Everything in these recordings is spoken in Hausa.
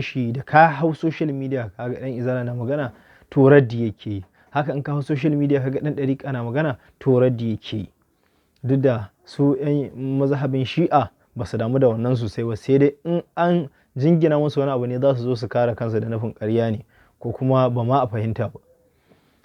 shi da ka hau social media kaga dan izala na magana to raddi yake yi. Haka in ka hau social media kaga dan dariƙa na magana to raddi yake yi. Duk da su yan mazhabin shi'a ba su damu da wannan sosai ba, sai dai in an jingina musu wani abu ne za su zo su kare kansu da nufin ƙarya ne ko kuma ba ma a fahimta ba.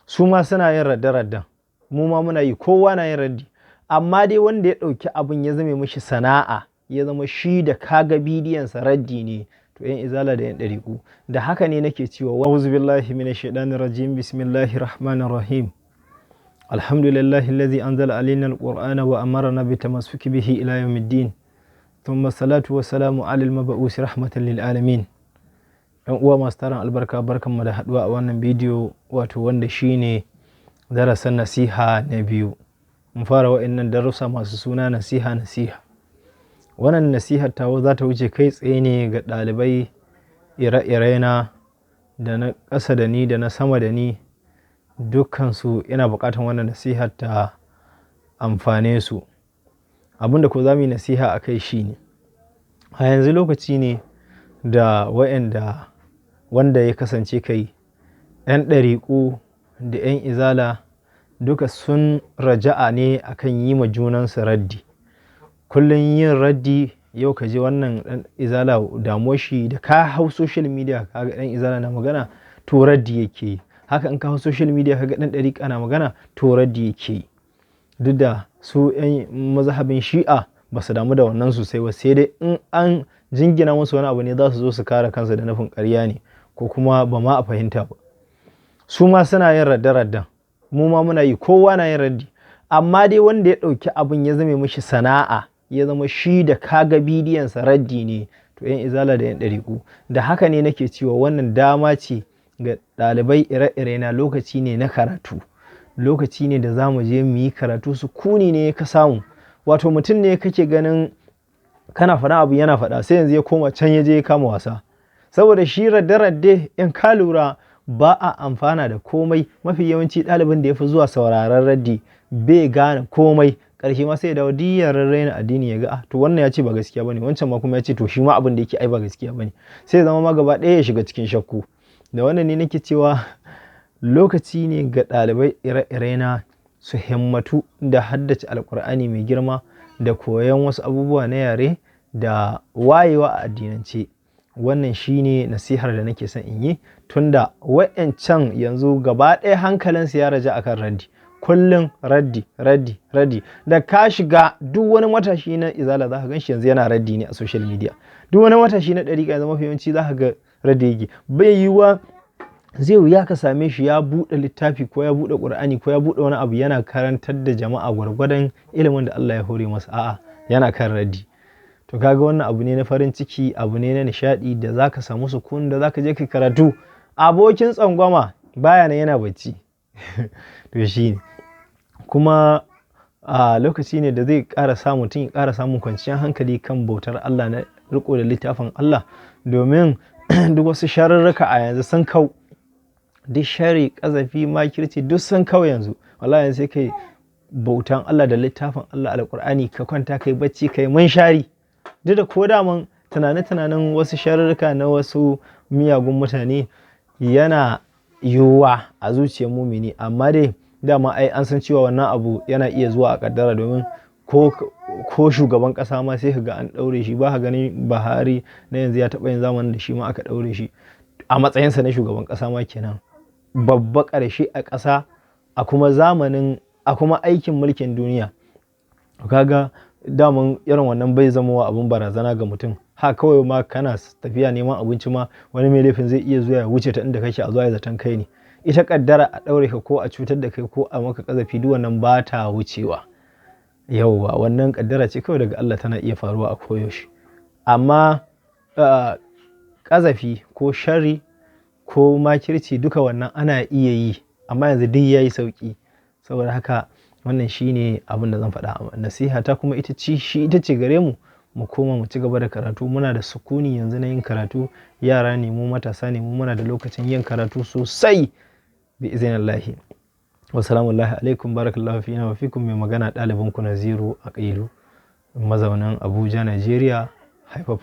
Su ma suna yin radde-radden, mu ma muna yi, kowa na yin raddi. Amma dai wanda ya ɗauki abin ya zame mishi sana'a, ya zama shi da kaga bidiyonsa raddi ne, to yan izala da yan ɗariƙu. Da haka ne nake cewa wa'uzu billahi minash shaitanir rajim, bismillahir rahmanir rahim. Alhamdulillahi allazi anzala alaina alqur'ana wa amarna bitamassuki bihi ila yawmiddin. Thumma salatu wa salamu alal mab'us rahmatan lil alamin. Yan uwa masu tarin albarka, barkanmu da haduwa a wannan bidiyo, wato wanda shine darasin nasiha na biyu. Mun fara wa'annan darussa masu suna nasiha. Wannan nasihar tawo za ta wuce kai tsaye ne ga ɗalibai ire-irena da na ƙasa da ni da na sama da ni, dukkansu ina buƙatar wannan nasihar ta amfane su. Abinda ko za mu yi nasiha a kai shi ne, a yanzu lokaci ne da wanda ya kasance kai 'yan ɗariƙu da 'yan izala duka sun raja'a ne akan yi ma junansu raddi. Kullum yin raddi, yau ka je wannan ɗan izala damuwar shi da ka hau social media kaga ɗan izala na magana to raddi yake yi. Haka in ka hau social media kaga ɗan ɗariƙa na magana to raddi yake yi. Duk da su 'yan mazhabin shi'a ba su damu da wannan sosai ba, sai dai in an jingina musu wani abu ne za su zo su kare kansu da nufin ƙarya ne ko kuma ba ma a fahimta ba. Su ma suna yin radde-radden, mu ma muna yi, kowa na yin raddi. Amma dai wanda ya ɗauki abin ya zame mishi sana'a, ya zama shi da kaga bidiyonsa raddi ne, to yan izala da yan ɗariƙu. Da haka ne nake cewa wannan dama ce ga ɗalibai ire-irena, lokaci ne na karatu, lokaci ne da za mu je mu yi karatu. Sukuni ne ka samu, wato mutum ne kake ganin kana faɗa abu yana faɗa, sai yanzu ya koma can ya je ya kama wasa. Saboda shi radde-radde in ka lura ba a amfana da komai. Mafi yawanci ɗalibin da ya fi zuwa sauraron raddi bai gane komai, ƙarshe ma sai ya dawo diyar raina addini ya ga to wannan ya ce ba gaskiya bane, wancan ma kuma ya ce to shi ma abin da yake ai ba gaskiya bane, sai ya zama ma gaba ɗaya ya shiga cikin shakku. Da wannan ne nake cewa lokaci ne ga ɗalibai ire-irena su himmatu da haddace alƙur'ani mai girma, da koyon wasu abubuwa na yare, da wayewa a addinance. Wannan shine nasihar da nake son in yi, tunda wa'yancan yanzu gaba ɗaya hankalinsu ya raja akan raddi. Kullum raddi. Da ka shiga duk wani matashi na izala za ka gan shi yanzu yana raddi ne a social media. Duk wani matashi na ɗariƙa yanzu mafi yawanci za ka ga raddi yake. Bai yiwuwa, zai wuya ka same shi ya buɗe littafi ko ya buɗe ƙur'ani ko ya buɗe wani abu yana karantar da jama'a gwargwadon ilimin da Allah ya hore masa. A'a, yana kan raddi. To kaga wannan abu ne na farin ciki, abu ne na nishaɗi da za ka samu sukun da za ka je ka karatu. Abokin tsangwama baya nan yana bacci. To shi ne. Kuma a lokaci ne da zai ƙara sa mutum ya ƙara samun kwanciyar hankali kan bautar Allah na riƙo da littafin Allah, domin duk wasu sharurruka a yanzu sun kau. Duk shari, ƙazafi, makirci duk sun kau yanzu. Wallahi yanzu sai kai bautan Allah da littafin Allah alƙur'ani ka kwanta kai bacci kai munshari. Duk da ko daman tunane-tunanen wasu sharurruka na wasu miyagun mutane yana yiwuwa a zuciyar mumini, amma dai dama ai an san cewa wannan abu yana iya zuwa a kaddara, domin ko shugaban ƙasa ma sai ka ga an ɗaure shi. Ba ka ganin Buhari na yanzu ya taɓa yin zamanin da shi ma aka ɗaure shi a matsayinsa na shugaban ƙasa ma kenan, babba ƙarshe a ƙasa, a kuma zamanin, a kuma aikin mulkin duniya. Kaga daman irin wannan bai zama wa abun barazana ga mutum. Ha kawai ma kana tafiya neman abinci ma wani mai laifin zai iya zuwa ya wuce ta inda kake a zuwa ya zaton kai ne. Ita kaddara a ɗaure ka ko a cutar da kai ko a maka ƙazafi, duk wannan ba ta wucewa. Yauwa, wannan kaddara ce kawai daga Allah, tana iya faruwa a koyaushe. Amma ƙazafi ko sharri ko makirci duka wannan ana iya yi, amma yanzu duk yayi sauƙi. Saboda haka wannan shine abin da zan faɗa. Nasiha ta kuma ita ce gare mu koma mu ci gaba da karatu. Muna da sukuni yanzu na yin karatu. Yara ne mu, matasa ne mu, muna da lokacin yin karatu sosai bi iznillahi. Wassalamu alaikum, barakallahu fina wa fikum. Mai magana ɗalibinku Naziru Aqilu, mazaunin Abuja, Najeriya, haifafan